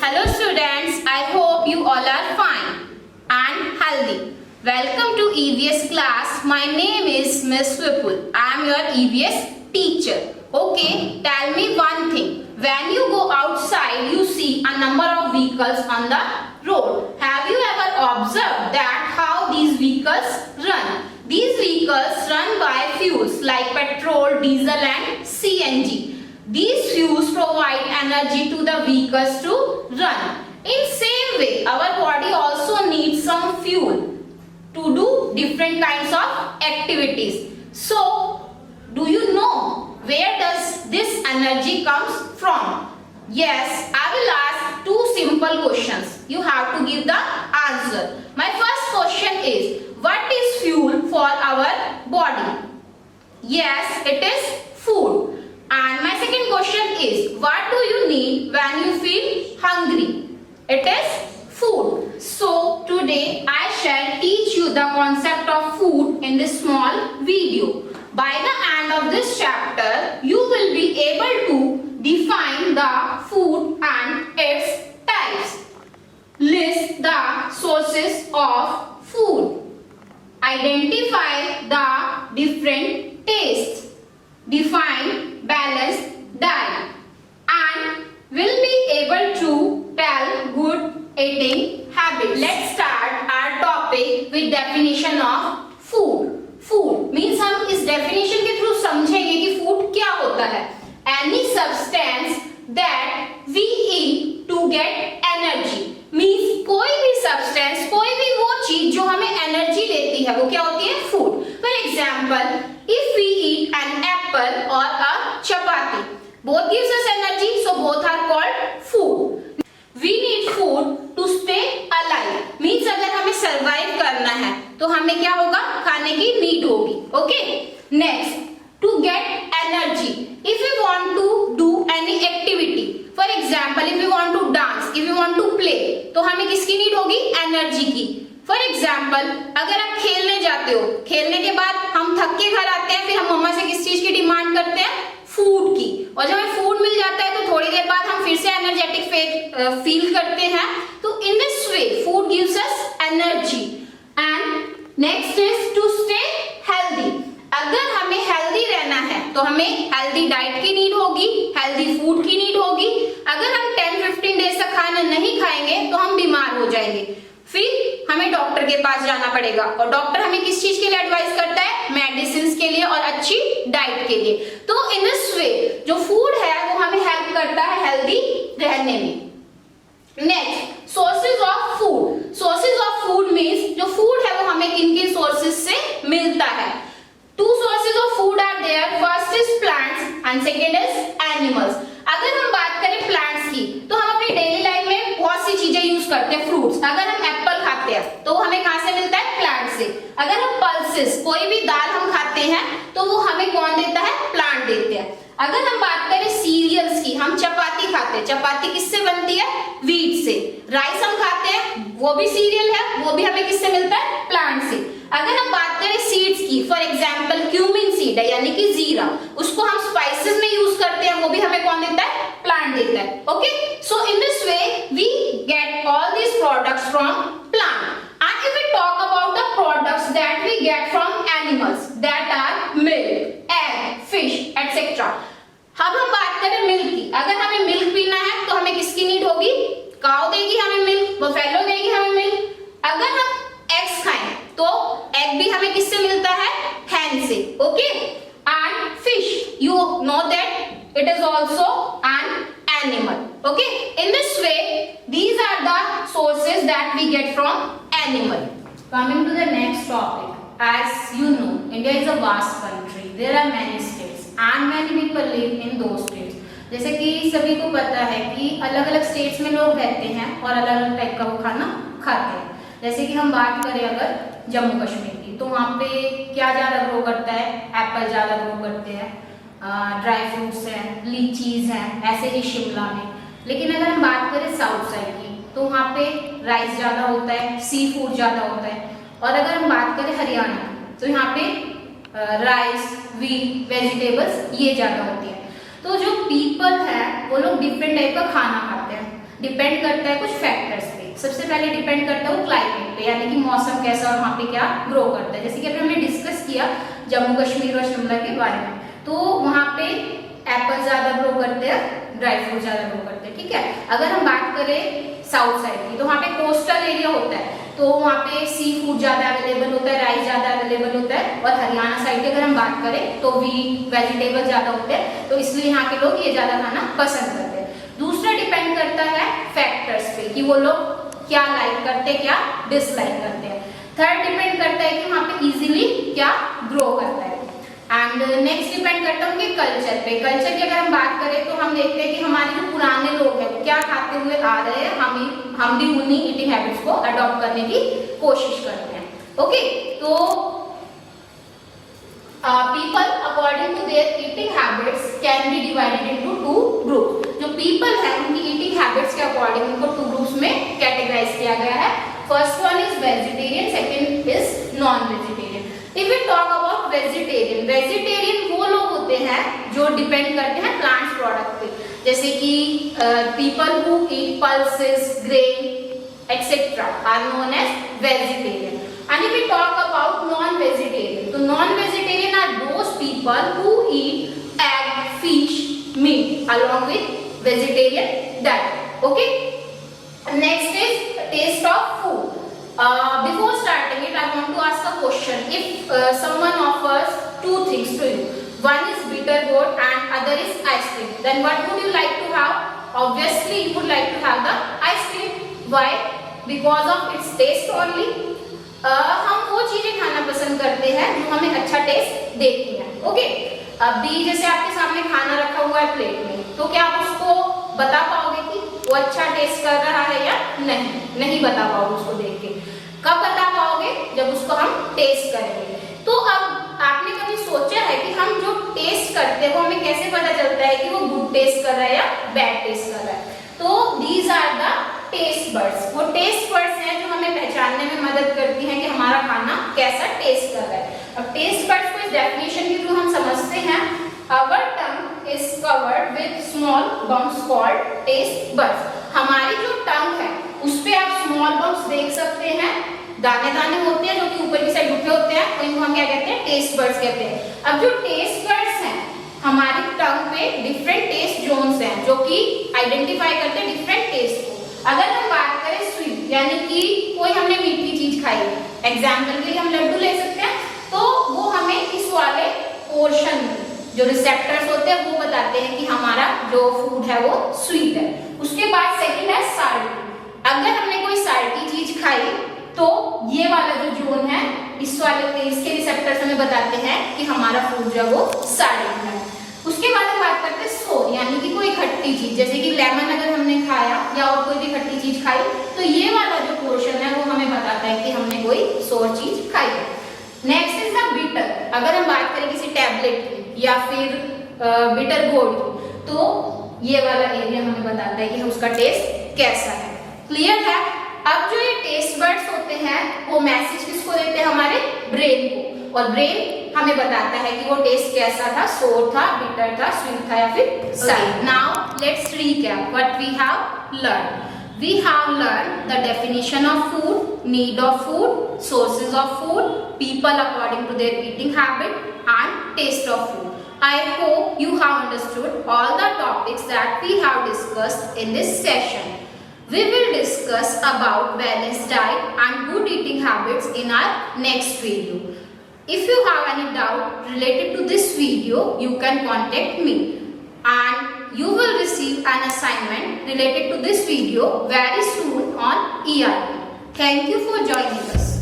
Hello students, I hope you all are fine and healthy. Welcome to EVS class. My name is Miss Vipul. I am your EVS teacher. Okay, tell me one thing. When you go outside, you see a number of vehicles on the road. Have you ever observed that how these vehicles run? These vehicles run by fuels like petrol, diesel and CNG. These fuels provide energy to the vehicles to run. In same way, our body also needs some fuel to do different kinds of activities. So, do you know where does this energy comes from? Yes, I will ask two simple questions. You have to give the answer. My first question is, what is fuel for our body? Yes, it is food. And my second question is, what do you need when you feel hungry? It is food. So today I shall teach you the concept of food in this small video. By the end of this chapter, you will be able to define the food and its types. List the sources of food. Identify the different tastes. Define balanced diet and will be able to tell good eating habits. Let's start our topic with definition of food. Food means हम इस definition के through समझेंगे कि food क्या होता है. Any substance that we eat to get energy means कोई भी substance, कोई भी वो चीज जो हमें energy देती है वो क्या होती है? Food. For example, if we eat an apple or a chapati, both gives us energy, so both are called food. We need food to stay alive. Means अगर हमें survive करना है तो हमें क्या होगा? खाने की need होगी. Okay? Next, to get energy. If we want to do any activity, for example, if we want to dance, if we want to play, तो हमें किसकी need होगी? Energy की. फॉर एग्जाम्पल, अगर आप खेलने जाते हो, खेलने के बाद हम थक के घर आते हैं, फिर हम मम्मा से किस चीज की डिमांड करते हैं? फूड की. और जब हमें फूड मिल जाता है तो थोड़ी देर बाद हम फिर से एनर्जेटिक फील करते हैं. तो in this way food gives us energy. And next is to stay healthy. अगर हमें हेल्दी रहना है तो हमें हेल्दी डाइट की नीड होगी, हेल्दी फूड की नीड होगी. अगर हम 10-15 डेज तक खाना नहीं खाएंगे तो हम बीमार हो जाएंगे, फिर हमें डॉक्टर के पास जाना पड़ेगा. और डॉक्टर हमें किस चीज के लिए एडवाइस करता है? मेडिसिन के लिए और अच्छी डाइट के लिए. तो इन दिस वे जो फूड है वो हमें हेल्प करता है हेल्दी रहने में. Next, sources of food. Sources of food means जो फूड है वो हमें किन किन सोर्सेज से मिलता है. Two sources of food are there. First is plants and second is animals. अगर हम बात करें प्लांट्स की तो हम अपनी डेली लाइफ में बहुत सी चीजें यूज करते हैं. फ्रूट्स, अगर हम एप्पल खाते हैं तो हमें कहां से मिलता है? प्लांट से. अगर हम पल्सेस, कोई भी दाल हम खाते हैं तो वो हमें कौन देता है? प्लांट देते हैं. अगर हम बात करें सीरियल्स की, हम चपाती खाते हैं. चपाती किससे बनती है? व्हीट से. राइस हम खाते हैं, वो भी सीरियल है, वो भी हमें किससे मिलता है? प्लांट से. अगर हम बात करें सीड्स की, फॉर एग्जाम्पल क्यूमिन सीड है यानी कि जीरा, उसको हम स्पाइसेस में यूज करते हैं, वो भी हमें कौन देता है? प्लांट देता है. Okay, so in this way we get all these products from plant. And if we talk about the products that we get from animals, that are milk, egg, fish, etc. अब हम बात करें milk की. अगर हमें milk पीना है तो हमें किसकी नीड होगी? काऊ देगी हमें मिल्क, बफेलो देगी हमें मिल्क. अगर हम एग्स खाएं तो एग भी हमें किससे मिलता है? हैन से. Okay, and fish, you know that it is also an animal. Okay, in this way these are the sources that we get from animal. Coming to the next topic, as you know, India is a vast country. There are many states and many people live in those states. जैसे कि सभी को पता है कि अलग अलग states में लोग रहते हैं और अलग अलग टाइप का वो खाना खाते हैं. जैसे कि हम बात करें अगर जम्मू कश्मीर की, तो वहाँ पे क्या ज्यादा ग्रो करता है? एप्पल ज्यादा ग्रो करते हैं, ड्राई फ्रूट्स हैं, लीचीज हैं, ऐसे ही शिमला में. लेकिन अगर हम बात करें साउथ साइड की तो वहाँ पे राइस ज्यादा होता है, सी फूड ज्यादा होता है. और अगर हम बात करें हरियाणा की तो यहाँ पे राइस, व्हीट, वेजिटेबल्स ये ज्यादा होती है. तो जो पीपल है वो लोग डिफरेंट टाइप का खाना खाते हैं. डिपेंड करता है कुछ फैक्टर्स पे। सबसे पहले डिपेंड करता है वो क्लाइमेट पे, यानी कि मौसम कैसा और वहाँ पे क्या ग्रो करता है। जैसे कि अभी हमने डिस्कस किया जम्मू कश्मीर और शिमला के बारे में, तो वहाँ पे एप्पल ज्यादा ग्रो करते हैं, ड्राई फ्रूट ज्यादा ग्रो करते हैं, ठीक है। अगर हम बात करें साउथ साइड की, तो वहाँ पे कोस्टल एरिया होता है, तो वहाँ पे सी फूड ज्यादा अवेलेबल होता है, राइस ज्यादा अवेलेबल होता है। और हरियाणा साइड की अगर हम बात करें तो व्हीट वेजिटेबल ज्यादा होते हैं, तो इसलिए यहाँ के लोग ये ज्यादा खाना पसंद करते हैं। दूसरा डिपेंड करता है फैक्टर्स पे कि वो लोग क्या लाइक करते हैं, क्या डिसलाइक करते हैं। थर्ड डिपेंड करता है कि वहाँ पे इजीली क्या ग्रो करता है। एंड नेक्स्ट डिपेंड करता है उनके कल्चर पे। कल्चर की अगर हम बात करें तो हम देखते हैं कि हमारे जो पुराने लोग हैं क्या खाते हुए आ रहे हैं, हम भी उन्हीं ईटिंग हैबिट्स को अडॉप्ट करने की कोशिश करते हैं। ओके, तो people according to their eating habits can be divided into two groups. जो people हैं उनकी eating habits के अकॉर्डिंग उनको टू ग्रुप्स में कैटेगराइज किया गया है। First one is vegetarian, second is non vegetarian. If we talk about vegetarian, vegetarian वो लोग होते हैं जो डिपेंड करते हैं प्लांट्स प्रोडक्ट पे, जैसे कि people who eat pulses, grain etc. are known as vegetarian. And if we talk about non-vegetarian, so non-vegetarian are those people who eat egg, fish, meat along with vegetarian diet. Okay. Next is taste of food. Before starting it, I want to ask a question. If someone offers two things to you, one is bitter gourd and other is ice cream, then what would you like to have? Obviously, you would like to have the ice cream. Why? Because of its taste only. हम वो चीजें खाना पसंद करते हैं जो हमें अच्छा टेस्ट देती हैं। ओके, अभी जैसे आपके सामने खाना रखा हुआ है प्लेट में, तो क्या आप उसको बता पाओगे कि वो अच्छा टेस्ट कर रहा है या नहीं? नहीं बता पाओगे उसको देख के। कब बता पाओगे? जब उसको हम टेस्ट करेंगे। तो अब आपने कभी सोचा है कि हम जो टेस्ट करते हैं वो हमें कैसे पता चलता है कि वो गुड टेस्ट कर रहा है या बैड टेस्ट कर रहा है? तो these are the taste buds. वो टेस्ट बर्ड्स हैं जो हमें पहचानने में मदद करती हैं कि हमारा खाना कैसा टेस्ट कर रहा है। अब टेस्ट बर्ड्स को इस डेफिनेशन के थ्रू हम समझते हैं, our tongue is covered with small bumps called taste buds. हमारी जो टंग है उस पे आप स्मॉल बम्प्स देख सकते हैं, दाने दाने होते हैं जो कि ऊपर की साइड उठे होते हैं, तो इनको हम क्या कहते हैं? टेस्ट बर्ड्स कहते हैं। अब जो टेस्ट बर्ड्स हैं हमारी टंग पे डिफरेंट टेस्ट जोन्स हैं जो कि आइडेंटिफाई करते हैं डिफरेंट टेस्ट को। अगर हम बात करें स्वीट, यानी कि कोई हमने मीठी चीज खाई, एग्जाम्पल के लिए हम लड्डू ले सकते हैं, तो वो हमें इस वाले पोर्शन में जो रिसेप्टर्स होते हैं वो बताते हैं कि हमारा जो फूड है वो स्वीट है। उसके बाद सेकंड है साल्टी। अगर हमने कोई साल्टी चीज खाई तो ये वाला जो जोन है इस वाले इसके रिसेप्टर्स हमें बताते हैं कि हमारा फूड जो है वो साल्टी है। उसके बाद हम बात करते हैं सोर, यानी कि कोई खट्टी चीज, जैसे कि लेमन अगर हमने खाया या और कोई भी खट्टी चीज खाई, तो ये वाला जो पोर्शन है वो हमें बताता है कि हमने कोई सोर चीज खाई है। Next is the bitter. अगर हम बात करें किसी टैबलेट की या फिर बिटर गोर्ड की, तो ये वाला एरिया हमें बताता है कि उसका टेस्ट कैसा है। क्लियर है? अब जो ये टेस्ट बर्ड्स होते हैं वो मैसेज किसको देते हैं? हमारे ब्रेन को, और ब्रेन हमें बताता है कि वो टेस्ट कैसा था, सोर था, बिटर था, स्वीट था या फिर salt. Now let's recap what we have learn. We have learned the definition of food, need of food, sources of food, people according to their eating habit, and taste of food. I hope you have understood all the topics that we have discussed in this session. We will discuss about balanced diet and good eating habits in our next video. If you have any doubt related to this video, you can contact me. And you will receive an assignment related to this video very soon on ERP. Thank you for joining us.